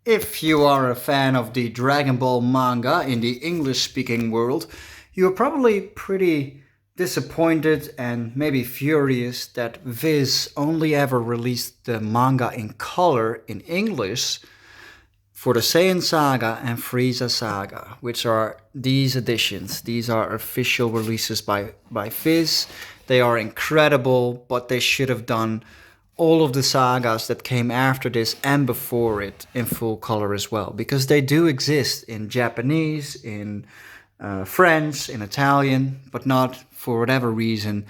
If you are a fan of the Dragon Ball manga in the English-speaking world, you're probably pretty disappointed and maybe furious that Viz only ever released the manga in color in English for the Saiyan Saga and Frieza Saga, which are these editions. These are official releases by Viz. They are incredible, but they should have done all of the sagas that came after this and before it in full color as well, because they do exist in Japanese, in French, in Italian, but not, for whatever reason,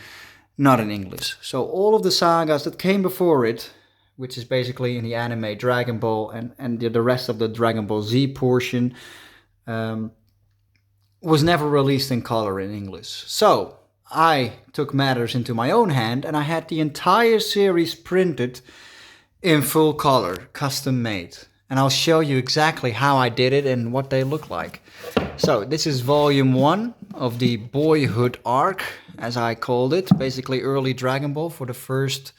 not in English. So all of the sagas that came before it, which is basically in the anime Dragon Ball and the rest of the Dragon Ball Z portion, was never released in color in English. So I took matters into my own hand and I had the entire series printed in full color, custom made. And I'll show you exactly how I did it and what they look like. So this is volume 1 of the Boyhood arc, as I called it. Basically early Dragon Ball for the first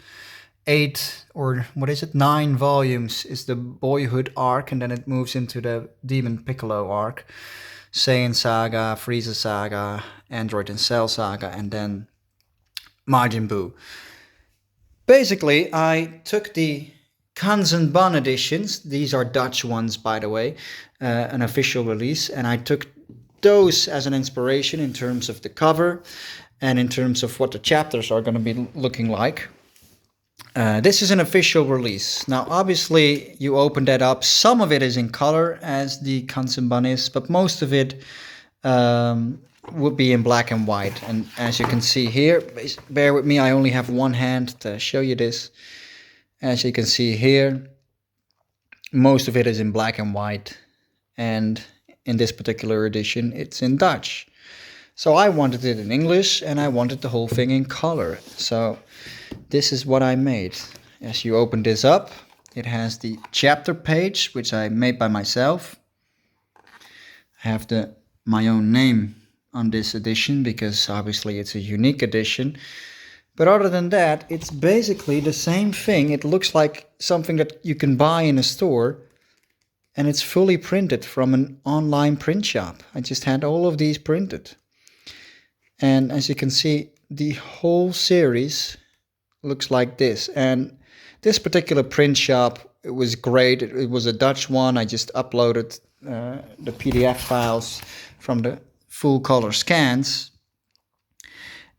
8 or 9 volumes is the Boyhood arc, and then it moves into the Demon Piccolo arc. Saiyan Saga, Frieza Saga, Android and Cell Saga, and then Majin Buu. Basically, I took the Kanzenban editions, these are Dutch ones by the way, an official release, and I took those as an inspiration in terms of the cover and in terms of what the chapters are going to be looking like. This is an official release. Now, obviously, you open that up. Some of it is in color, as the Kanzenban is, but most of it would be in black and white. And as you can see here, bear with me, I only have one hand to show you this. As you can see here, most of it is in black and white. And in this particular edition, it's in Dutch. So I wanted it in English, and I wanted the whole thing in color. So this is what I made. As you open this up, it has the chapter page, which I made by myself. I have my own name on this edition because obviously it's a unique edition. But other than that, it's basically the same thing. It looks like something that you can buy in a store, and it's fully printed from an online print shop. I just had all of these printed. And as you can see, the whole series looks like this. And this particular print shop, it was great. It was a Dutch one. I just uploaded the PDF files from the full color scans,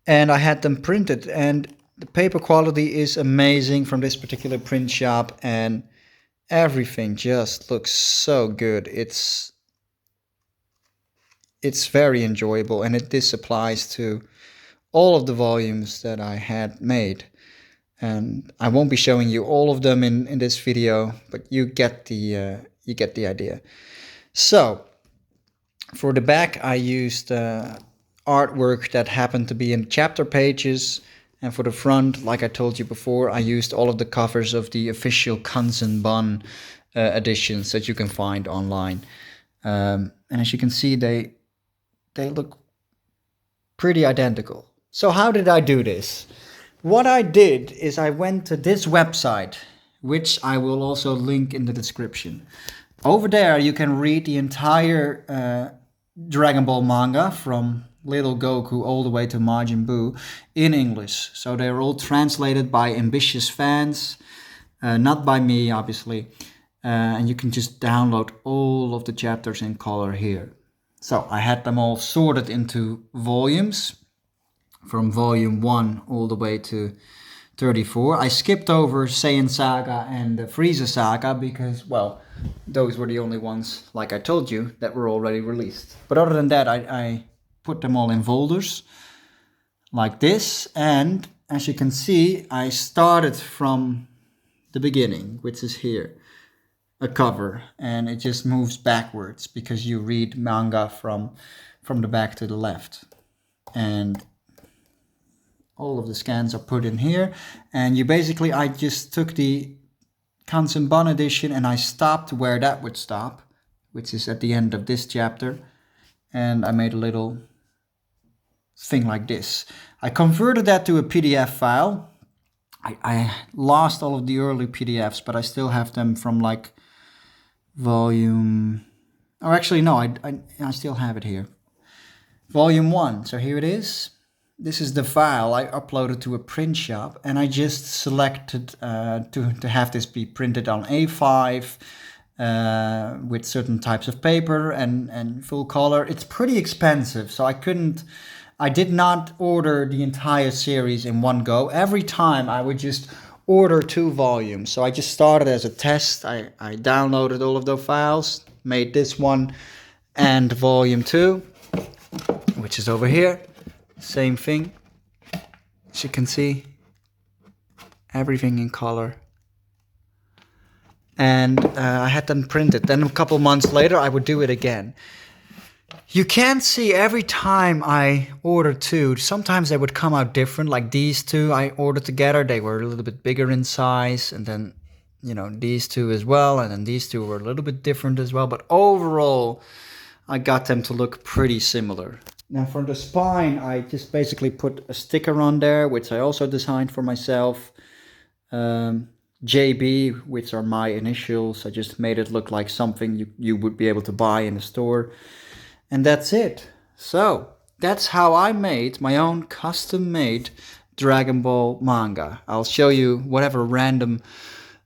and I had them printed, and the paper quality is amazing from this particular print shop, and everything just looks so good. It's very enjoyable, and this applies to all of the volumes that I had made. And I won't be showing you all of them in this video, but you get the idea. So for the back, I used artwork that happened to be in chapter pages, and for the front, like I told you before, I used all of the covers of the official Kanzenban editions that you can find online. And as you can see, they look pretty identical. So how did I do this? What I did is I went to this website, which I will also link in the description. Over there you can read the entire Dragon Ball manga from Little Goku all the way to Majin Buu in English. So they're all translated by ambitious fans, not by me obviously. And you can just download all of the chapters in color here. So I had them all sorted into volumes, from volume 1 all the way to 34. I skipped over Saiyan Saga and the Frieza Saga because, well, those were the only ones, like I told you, that were already released. But other than that, I put them all in folders like this. And as you can see, I started from the beginning, which is here, a cover, and it just moves backwards because you read manga from the back to the left. And all of the scans are put in here, and I just took the Kanzenban edition and I stopped where that would stop, which is at the end of this chapter, and I made a little thing like this. I converted that to a PDF file. I lost all of the early PDFs, but I still have them from like volume, or actually no, I still have it here. Volume 1, so here it is. This is the file I uploaded to a print shop, and I just selected to have this be printed on A5 with certain types of paper and full color. It's pretty expensive, so I did not order the entire series in one go. Every time I would just order 2 volumes. So I just started as a test. I downloaded all of those files, made this one and volume 2, which is over here. Same thing. As you can see, everything in color. And I had them printed. Then a couple months later, I would do it again. You can see every time I ordered 2, sometimes they would come out different. Like these 2 I ordered together, they were a little bit bigger in size. And then, you know, these 2 as well. And then these 2 were a little bit different as well. But overall, I got them to look pretty similar. Now for the spine, I just basically put a sticker on there, which I also designed for myself. JB, which are my initials. I just made it look like something you would be able to buy in a store. And that's it. So that's how I made my own custom-made Dragon Ball manga. I'll show you whatever random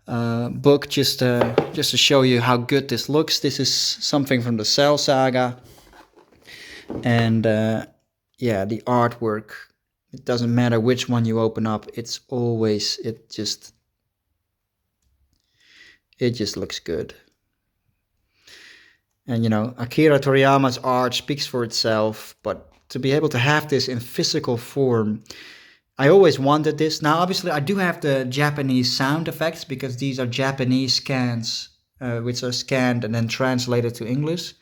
book just to show you how good this looks. This is something from the Cell Saga. And yeah, the artwork, it doesn't matter which one you open up, it's always, it just looks good. And you know, Akira Toriyama's art speaks for itself, but to be able to have this in physical form, I always wanted this. Now obviously I do have the Japanese sound effects because these are Japanese scans which are scanned and then translated to English.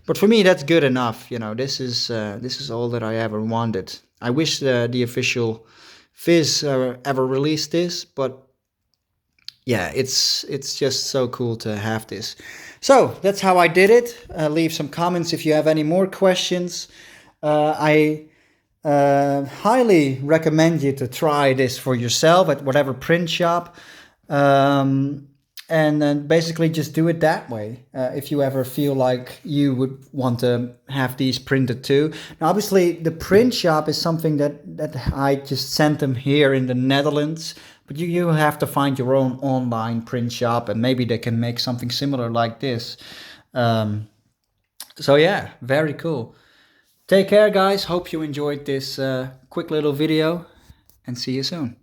But for me, that's good enough. You know, this is all that I ever wanted. I wish the official Viz ever released this, but yeah, it's just so cool to have this. So that's how I did it. Leave some comments if you have any more questions. I highly recommend you to try this for yourself at whatever print shop. And then basically just do it that way. If you ever feel like you would want to have these printed too. Now, obviously, the print shop is something that I just sent them here in the Netherlands. But you have to find your own online print shop, and maybe they can make something similar like this. So yeah, very cool. Take care, guys. Hope you enjoyed this quick little video, and see you soon.